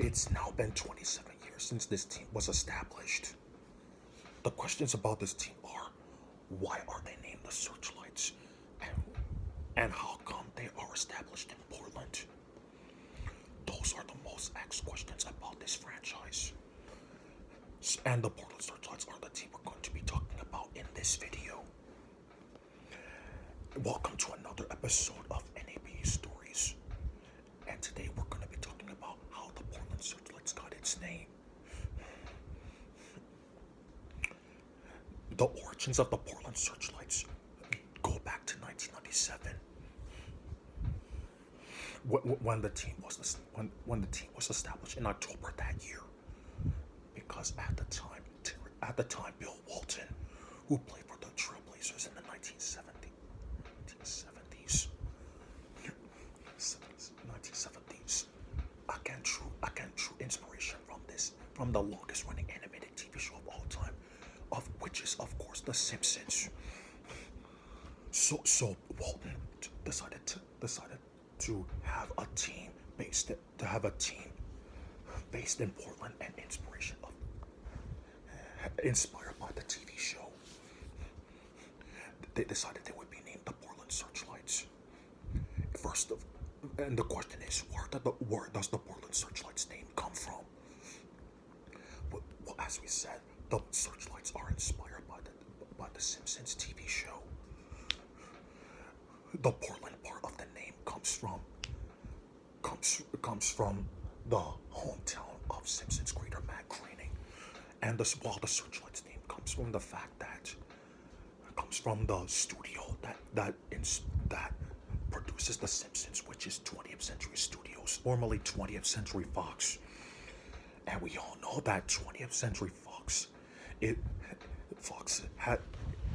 It's now been 27 years since this team was established. The questions about this team are, why are they named the Searchlights? And how come they are established in Portland? Those are the most asked questions about this franchise. And the Portland Searchlights are the team we're going to be talking about in this video. Welcome to another episode of NABA Stories. And today we're going to be talking about how the Portland Searchlights got its name. The origins of the Portland Searchlights go back to 1997, when the team was established in October that year. Because at the time, Bill Walton, who played for the Trailblazers in the 1970s, again, true inspiration from the longest running animated TV show of all time, of which is of course the Simpsons. So Walton decided to have a team based in Portland and inspired by the TV show. They decided they would be named the Portland Searchlights. And the question is, where does the Portland Searchlights name come from? Well, as we said, the Searchlights are inspired by the Simpsons TV show. The Portland part of the name comes from the hometown of Simpsons creator Matt Groening, and while the Searchlights name comes from the fact that from the studio that produces the Simpsons, which is 20th Century Studios, formerly 20th Century Fox. And we all know that 20th Century Fox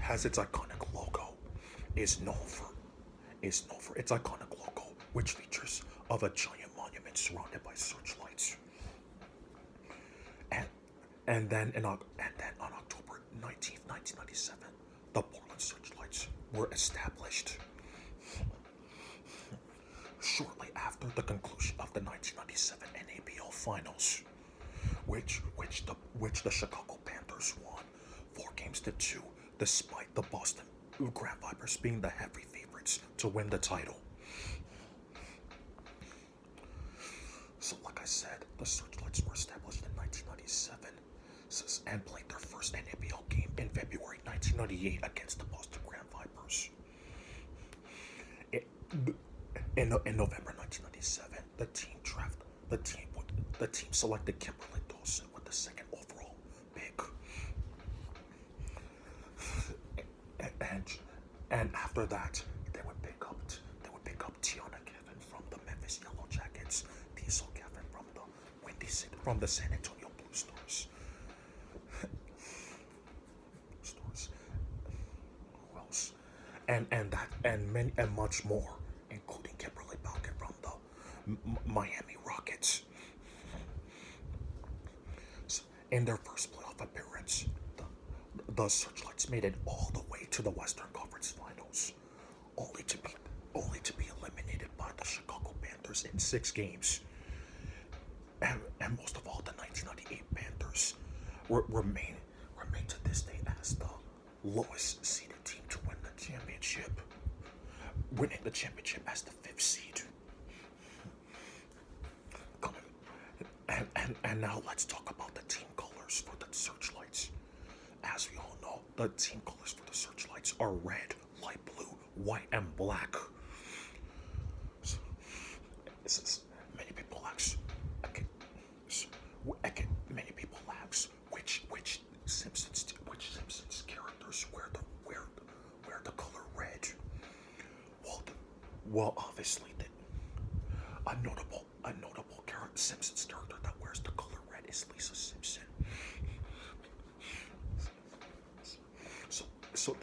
has its iconic logo, is known for its iconic logo, which features of a giant monument surrounded by searchlights. And then on October 19th, 1997, the Portland Searchlights were established. Shortly after the conclusion of the 1997 NABL Finals, which the Chicago Panthers won 4-2, despite the Boston Grand Vipers being the heavy favorites to win the title. So, like I said, the Searchlights were established in 1997 and played their first NABL game in February 1998 against the Boston Grand Vipers. In November 1997, the team selected Kimberly Dawson with the second overall pick. And after that, they would pick up Tiana Kevin from the Memphis Yellow Jackets, Diesel Kevin from the San Antonio Blue Stars. Who else? And much more, including Kimberly Balkin from the Miami Rockets. So, in their first playoff appearance, the Searchlights made it all the way to the Western Conference Finals, only to be eliminated by the Chicago Panthers in 6 games. And most of all, the 1998 Panthers remain to this day as the lowest seeded team to win the championship, winning the championship as the 5th seed. And now let's talk about the team colors for the Searchlights. As we all know, the team colors for the Searchlights are red, light blue, white, and black. Many people ask, which Simpsons characters wear the color red. Well, obviously, a notable Simpsons character that wears the color red is Lisa Simpson. So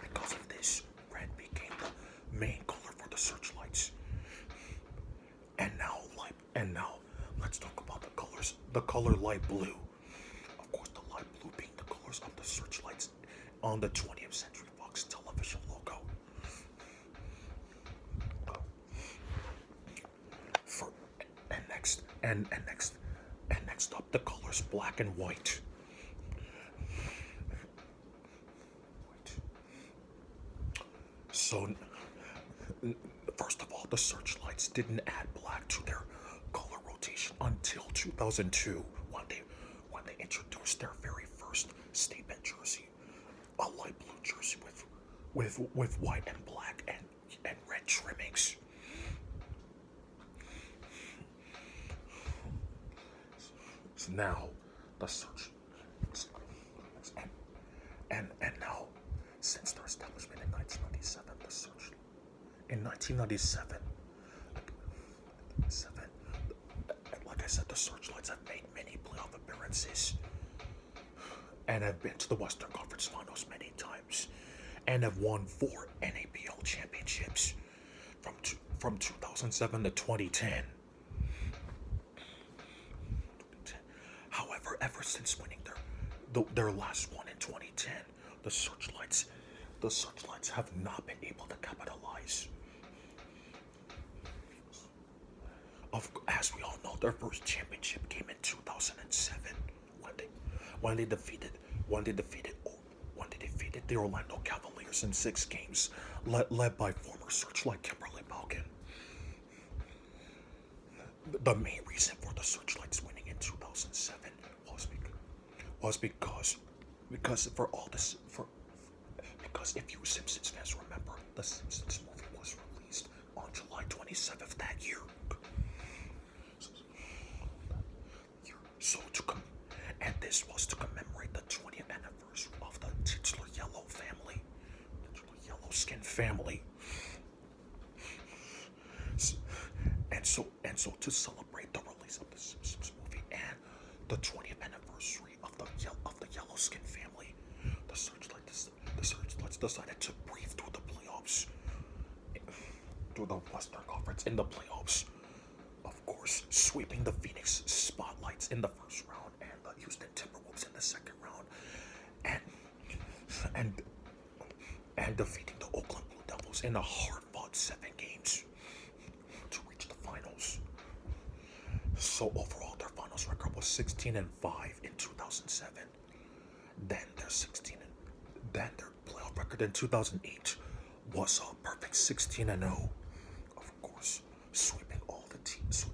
because of this, red became the main color for the Searchlights. And now let's talk about the colors. The color light blue. Of course, the light blue being the colors of the Searchlights on the 20th Century Fox television logo. And next up, the colors black and white. So, first of all, the Searchlights didn't add black to their color rotation until 2002, when they introduced their very first statement jersey, a light blue jersey with white and black and red trimmings. So now the search and now, since their establishment in 1997, the search in 1997, like I said, the Searchlights have made many playoff appearances and have been to the Western Conference Finals many times, and have won 4 NABL championships from 2007 to 2010. However, ever since winning their last one in 2010, the Searchlights have not been able to capitalize. As we all know, their first championship came in 2007 when they defeated the Orlando Cavaliers in 6 games, led by former Searchlight Kimberly Balkin. The main reason for the Searchlights winning in 2007 was because if you Simpsons fans remember, the Simpsons movie was released on July 27th that year. And this was to commemorate the 20th anniversary of the titular yellow family, yellow skin family. And so to celebrate the release of the Simpsons movie and the 20th anniversary of the yellow skin family, the Searchlights decided to breathe through the playoffs, through the Western Conference in the playoffs. Of course, sweeping the Phoenix Spotlights in the first round and the Houston Timberwolves in the second round, and defeating the Oakland Blue Devils in a hard-fought 7 games to reach the finals. So overall, their finals record was 16-5 in 2007. Then their playoff record in 2008 was a perfect 16-0. Of course, sweeping all the teams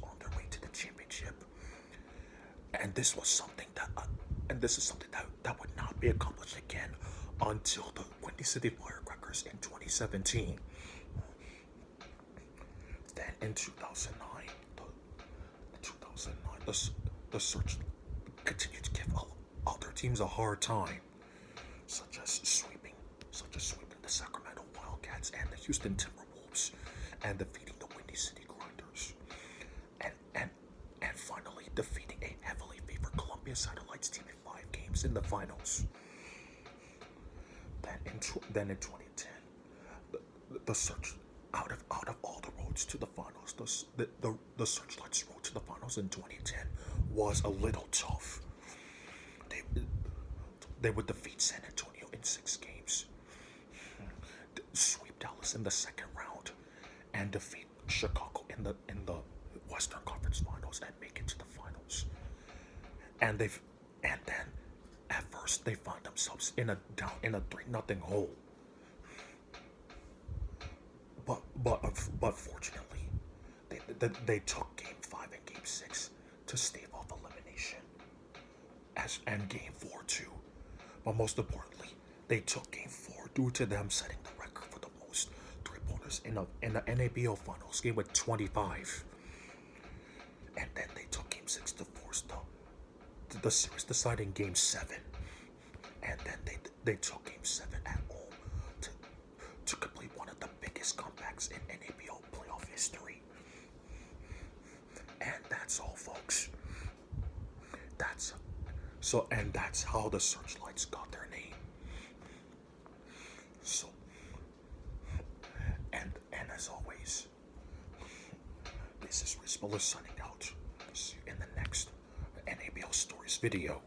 on their way to the championship. And this is something that would not be accomplished again until the Windy City Firecrackers in 2017. Then in 2009, the Search continued to give other teams a hard time, such as sweeping the Sacramento Wildcats and the Houston Timberwolves, and defeating the Windy City Grinders, and finally defeating a heavily favored Columbia Satellites team in 5 games in the finals. Then in 2010, the Search out of all the roads to the finals, the Searchlights' road to the finals in 2010 was a little tough. They would defeat San Antonio in 6 games, sweep Dallas in the second round, and defeat Chicago in the Western Conference Finals and make it to the finals. And then at first they find themselves in a 3-0 hole. But fortunately, they took Game 5 and Game 6 to stave off elimination, and Game 4 too. But most importantly, they took Game 4 due to them setting the record for the most 3-pointers in the NABL Finals game with 25. And then they took Game 6 to force the series deciding Game 7. And then they took Game 7 at home to complete one of the biggest comebacks in NABL playoff history. And that's all, folks. That's how the Searchlights got their name. So, and as always, this is Reise signing out. See you in the next NABL Stories video.